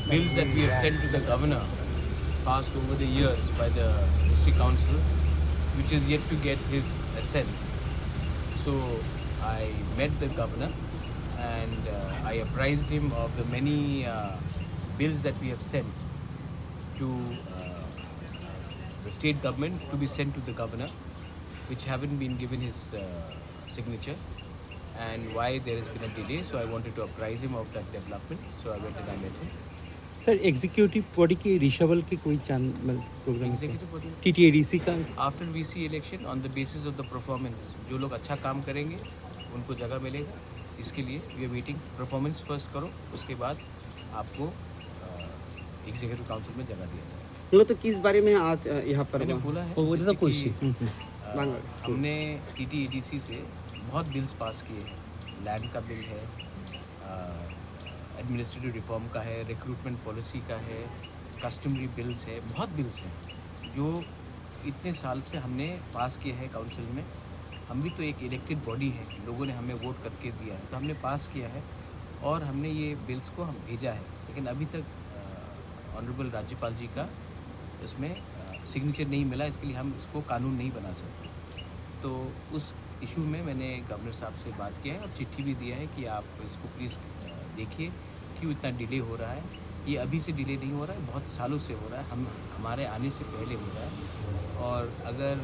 bills that we have sent to the governor, passed over the years by the district council, which is yet to get his assent. So I met the governor and I apprised him of the many bills that we have sent to the state government to be sent to the governor, which haven't been given his signature, and why there has been a delay. So I wanted to apprise him of that development. So I went and I met him. Sir executive body के रिशवल के कोई programme Executive body? TTADC का after VC election on the basis of the performance, जो लोग अच्छा काम करेंगे उनको जगह मिलेगा. इसके लिए we are waiting. Performance first करो, उसके बाद आपको एग्जीक्यूटिव काउंसिल में जगह दिया जाएगा. बोलो तो किस बारे में आज यहाँ पर मैंने हुआ? बोला है वो जैसे कोई कि, बांग्ला। हमने TTADC से बहुत बिल्स पास किए. लैंड का बिल है, एडमिनिस्ट्रेटिव रिफॉर्म का है, रिक्रूटमेंट पॉलिसी का है, कस्टमरी बिल्स है. बहुत बिल्स हैं जो इतने साल से हमने पास किए हैं काउंसिल में. हम भी तो एक इलेक्टेड बॉडी है, लोगों ने हमें वोट करके दिया है, तो हमने पास किया है और हमने ये बिल्स को हम भेजा है. लेकिन अभी तक ऑनरेबल राज्यपाल जी का इसमें सिग्नेचर नहीं मिला. इसके लिए हम इसको कानून नहीं बना सकते. तो उस इशू में मैंने गवर्नर साहब से बात किया है और चिट्ठी भी दिया है कि आप इसको प्लीज़ देखिए क्यों इतना डिले हो रहा है. ये अभी से डिले नहीं हो रहा है, बहुत सालों से हो रहा है. हमारे आने से पहले हो रहा है. और अगर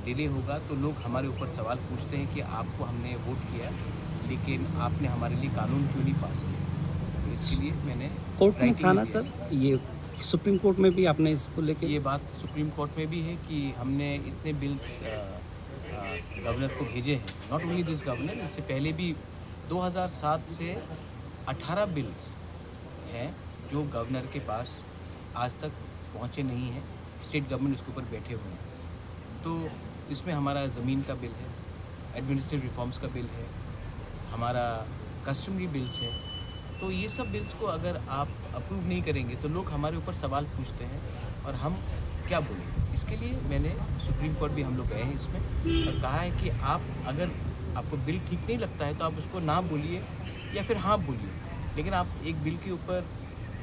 डिले होगा तो लोग हमारे ऊपर सवाल पूछते हैं कि आपको हमने वोट किया लेकिन आपने हमारे लिए कानून क्यों नहीं पास किया. तो इसके लिए मैंने कोर्ट में writing था ना किया. सर, ये सुप्रीम कोर्ट में भी आपने इसको लेके ये बात सुप्रीम कोर्ट में भी है कि हमने इतने बिल्स गवर्नर को भेजे हैं. नॉट ओनली दिस गवर्नर, इससे पहले भी 2007 से 18 बिल्स हैं जो गवर्नर के पास आज तक पहुंचे नहीं हैं. स्टेट गवर्नमेंट उसके ऊपर बैठे हुए हैं. तो इसमें हमारा ज़मीन का बिल है, एडमिनिस्ट्रेटिव रिफॉर्म्स का बिल है, हमारा कस्टमरी बिल्स है. तो ये सब बिल्स को अगर आप अप्रूव नहीं करेंगे तो लोग हमारे ऊपर सवाल पूछते हैं और हम क्या बोलेंगे. इसके लिए मैंने सुप्रीम कोर्ट भी हम लोग गए हैं इसमें और कहा है कि आप अगर आपको बिल ठीक नहीं लगता है तो आप उसको ना बोलिए या फिर हाँ बोलिए, लेकिन आप एक बिल के ऊपर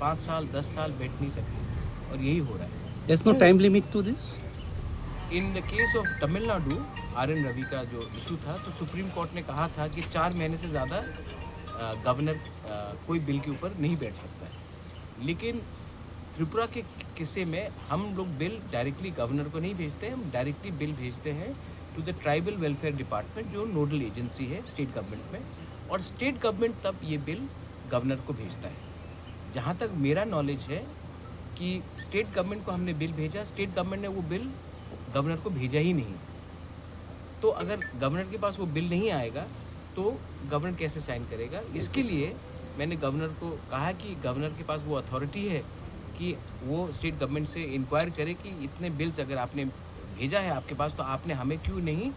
5 साल 10 साल बैठ नहीं सकते. और यही हो रहा है. there's no time limit to this. In the case of Tamil Nadu, RN Ravi का जो इशू था, तो सुप्रीम कोर्ट ने कहा था कि 4 महीने से ज़्यादा गवर्नर कोई बिल के ऊपर नहीं बैठ सकता है. लेकिन त्रिपुरा के किस्से में हम लोग बिल डायरेक्टली गवर्नर को नहीं भेजते हैं, हम डायरेक्टली बिल भेजते हैं to the tribal welfare department जो नोडल एजेंसी है स्टेट गवर्नमेंट में. और स्टेट गवर्नमेंट तब ये बिल गवर्नर को भेजता है. जहाँ तक मेरा नॉलेज है कि स्टेट गवर्नमेंट को हमने बिल भेजा, स्टेट गवर्नमेंट ने वो बिल गवर्नर को भेजा ही नहीं. तो अगर गवर्नर के पास वो बिल नहीं आएगा तो गवर्नर कैसे साइन करेगा. इसके लिए मैंने गवर्नर को कहा कि गवर्नर के पास वो अथॉरिटी है कि वो स्टेट गवर्नमेंट से इंक्वायर करे कि इतने बिल्स अगर आपने भेजा है आपके पास तो आपने हमें क्यों नहीं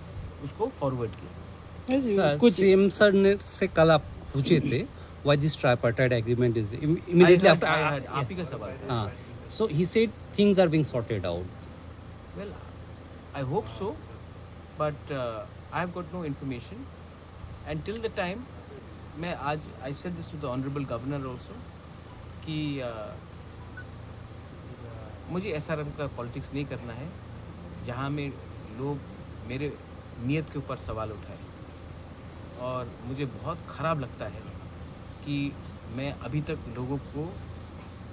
उसको फॉरवर्ड किया. कुछ सीएम सर ने से कल आप पूछे थे why this tripartite agreement is immediately after. आप ही का सवाल था. हाँ, so he said things are being sorted out. Well, I hope so, but I have got no information. And till the time, मैं आज I said this to the honorable governor also कि मुझे SRM का politics नहीं करना है जहाँ में लोग मेरे नीयत के ऊपर सवाल उठाए. और मुझे बहुत ख़राब लगता है कि मैं अभी तक लोगों को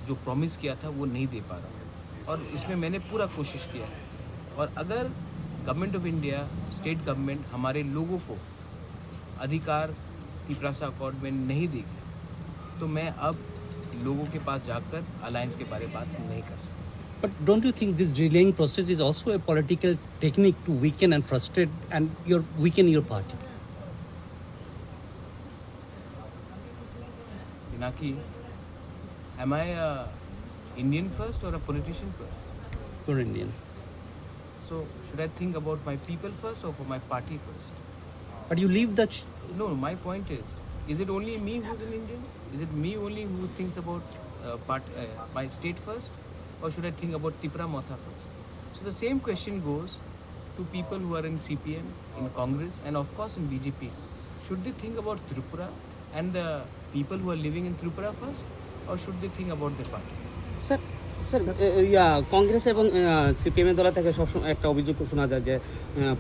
जो प्रॉमिस किया था वो नहीं दे पा रहा हूँ. और इसमें मैंने पूरा कोशिश किया है. और अगर government of India, state government हमारे लोगों को अधिकार त्रिपुरा अकॉर्ड में नहीं देगी तो मैं अब लोगों के पास जाकर अलायंस के बारे में बात नहीं कर सकता. But don't you think this delaying process is also a political technique to weaken and frustrate and weaken your party? Pinaki, am I a Indian first or a politician first? You're Indian. So should I think about my people first or for my party first? But you leave the... No, my point is it only me who's an Indian? Is it me only who thinks about my state first? Or should I think about Tripura Motha first? So the same question goes to people who are in CPM, in Congress, and of course in BJP. Should they think about Tripura and the people who are living in Tripura first? or should they think about their party? Sir sir Congress এবং সিপিএমের দল থেকে সবসময় একটা অভিযোগ শোনা যায় যে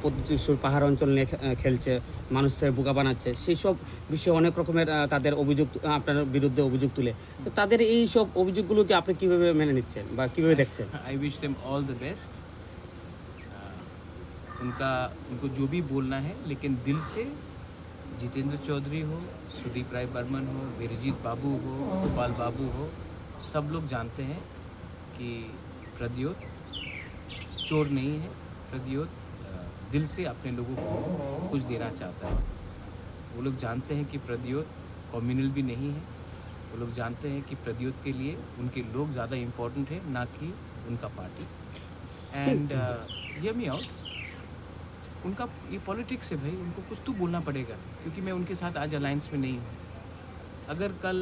প্রতিশ্রুর পাহাড় অঞ্চল নিয়ে খেলছে, মানুষকে বোকা বানাচ্ছে, সেই সব বিষয়ে অনেক রকমের তাদের অভিযোগ আপনার বিরুদ্ধে অভিযোগ তুলে। তো তাদের এই সব অভিযোগগুলোকে আপনি কিভাবে মেনে নিচ্ছেন বা কিভাবে দেখছেন? I wish them all the best. उनको जो भी बोलना है, लेकिन दिल से जितेंद्र चौधरी हो, सुदीप राय बर्मन हो, वीरजीत बाबू हो, गोपाल बाबू हो, सब लोग जानते हैं कि प्रद्योत चोर नहीं है। प्रद्योत दिल से अपने लोगों को कुछ देना चाहता है। वो लोग जानते हैं कि प्रद्योत कम्युनल भी नहीं है। वो लोग जानते हैं कि प्रद्योत के लिए उनके लोग ज़्यादा इम्पोर्टेंट है, ना कि उनका party. And hear me out, उनका ये पॉलिटिक्स है भाई, उनको कुछ तो बोलना पड़ेगा, क्योंकि मैं उनके साथ आज अलायंस में नहीं हूँ। अगर कल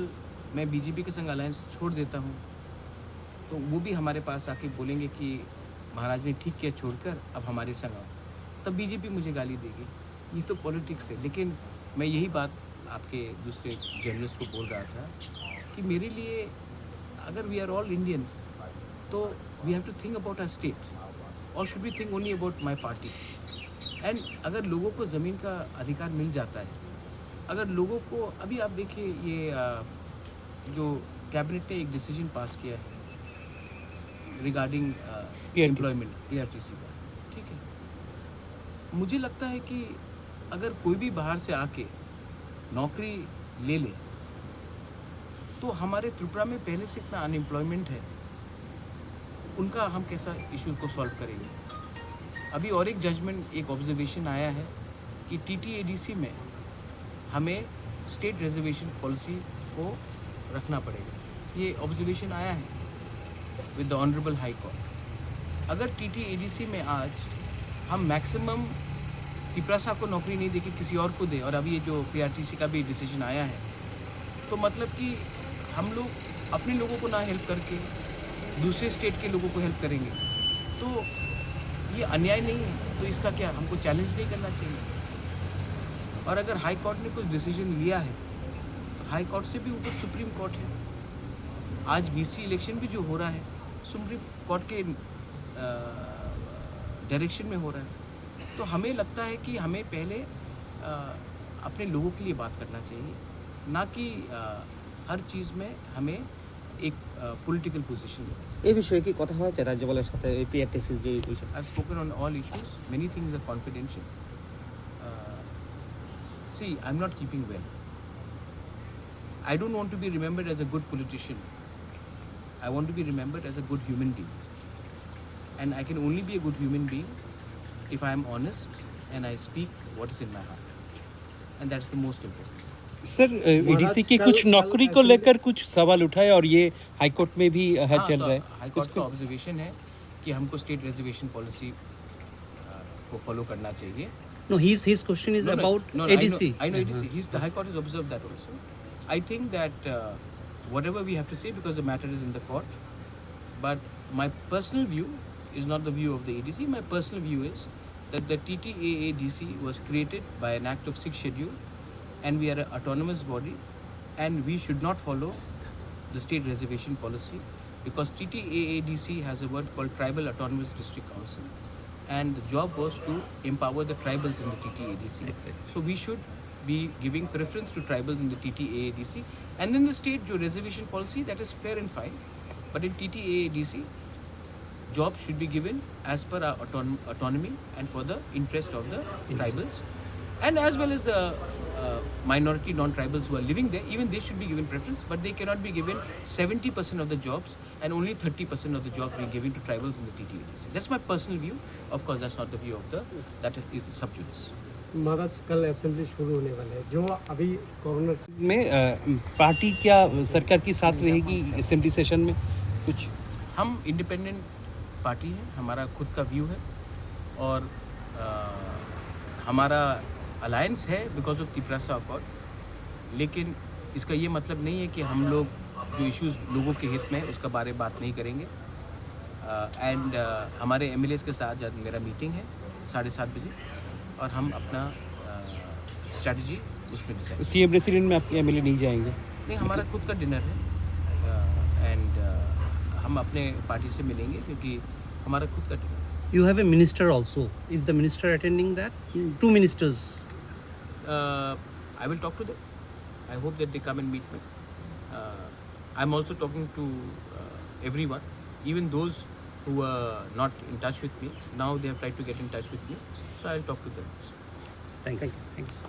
मैं बीजेपी के संग अलायंस छोड़ देता हूँ तो वो भी हमारे पास आके बोलेंगे कि महाराज ने ठीक किया छोड़कर, अब हमारे संग आओ, तब बीजेपी मुझे गाली देगी। ये तो पॉलिटिक्स है। लेकिन मैं यही बात आपके दूसरे जर्नलिस्ट को बोल रहा था कि मेरे लिए अगर वी आर ऑल इंडियंस तो we have to think about our state, और should we think only about my party. And अगर लोगों को ज़मीन का अधिकार मिल जाता है, अगर लोगों को अभी आप देखिए ये जो कैबिनेट ने एक डिसीजन पास किया है रिगार्डिंग एम्प्लॉयमेंट PRTC का, ठीक है, मुझे लगता है कि अगर कोई भी बाहर से आके नौकरी ले ले तो हमारे त्रिपुरा में पहले से इतना अनएम्प्लॉयमेंट है, उनका हम कैसा इशू को सॉल्व करेंगे। अभी और एक जजमेंट, एक ऑब्जर्वेशन आया है कि TTADC में हमें स्टेट रिजर्वेशन पॉलिसी को रखना पड़ेगा। ये ऑब्जर्वेशन आया है with the honourable high court. अगर TTADC में आज हम मैक्सिमम तिपरासा को नौकरी नहीं देके किसी और को दे, और अभी ये जो PRTC का भी डिसीजन आया है, तो मतलब कि हम लोग अपने लोगों को ना हेल्प करके दूसरे स्टेट के लोगों को हेल्प करेंगे, तो ये अन्याय नहीं है। तो इसका क्या हमको चैलेंज नहीं करना चाहिए? और अगर हाई कोर्ट ने कुछ डिसीजन लिया है तो हाई कोर्ट से भी ऊपर सुप्रीम कोर्ट है। आज VC इलेक्शन भी जो हो रहा है सुप्रीम कोर्ट के डायरेक्शन में हो रहा है। तो हमें लगता है कि हमें पहले अपने लोगों के लिए बात करना चाहिए, ना कि हर चीज़ में हमें एक पॉलिटिकल पोजीशन लेना चाहिए। এই বিষয়ে কি কথা হয়েছে রাজ্যপালের সাথে এই PRTC যে বিষয়? I've spoken on all issues. Many things are confidential. See, I'm not keeping well. I don't want to be remembered as a good politician. I want to be remembered as a good human being. And I can only be a good human being if I am honest and I speak what is in my heart. And that's the most important. Sir ADC की कुछ नौकरी को लेकर कुछ सवाल उठाए और ये हाईकोर्ट में भी है चल रहा है। हाई कोर्ट का ऑब्जर्वेशन है कि हमको स्टेट रिजर्वेशन पॉलिसी को फॉलो करना चाहिए। No, his question is about ADC. I know ADC. The High Court has observed that also. I think that whatever we have to say, because the matter is in the court, but my personal view is not the view of the ADC. My personal view is that the TTAADC was created by an act of 6th schedule, and we are an autonomous body, and we should not follow the state reservation policy, because TTAADC has a word called Tribal Autonomous District Council, and the job was to empower the tribals in the TTAADC. Exactly. So we should be giving preference to tribals in the TTAADC, and then the state jo reservation policy, that is fair and fine, but in TTAADC jobs should be given as per our autonomy and for the interest of the tribals, and as well as the minority non-tribals who are living there. Even they should be given preference, but they cannot be given 70% of the jobs and only 30% of the jobs being given to tribals in the TTADC. That's my personal view. Of course, that's not the view of that is sub judice. महाराज कल assembly शुरू होने वाले हैं, जो अभी governor में party क्या सरकार की साथ रहेगी असेंबली सेशन में कुछ? हम इंडिपेंडेंट पार्टी है, हमारा खुद का व्यू है, और हमारा अलायंस है बिकॉज ऑफ तिपरासा अकॉर्ड, लेकिन इसका ये मतलब नहीं है कि हम लोग जो इश्यूज़ लोगों के हित में है उसका बारे में बात नहीं करेंगे। एंड हमारे MLAs के साथ आज मेरा मीटिंग है 7:30 बजे, और हम अपना स्ट्रैटेजी उसमें डिसाइड। CM रेसिडेंट में आपके MLA नहीं जाएंगे? नहीं, हमारा खुद का डिनर है हम अपने पार्टी से मिलेंगे क्योंकि हमारा खुद का ticket. You have a minister also. Is the minister attending that? Two ministers. I will talk to them. I hope that they come and meet me. I'm also talking to everyone, even those who are not in touch with me. Now they have tried to get in touch with me, so I'll talk to them. Thanks. Thanks.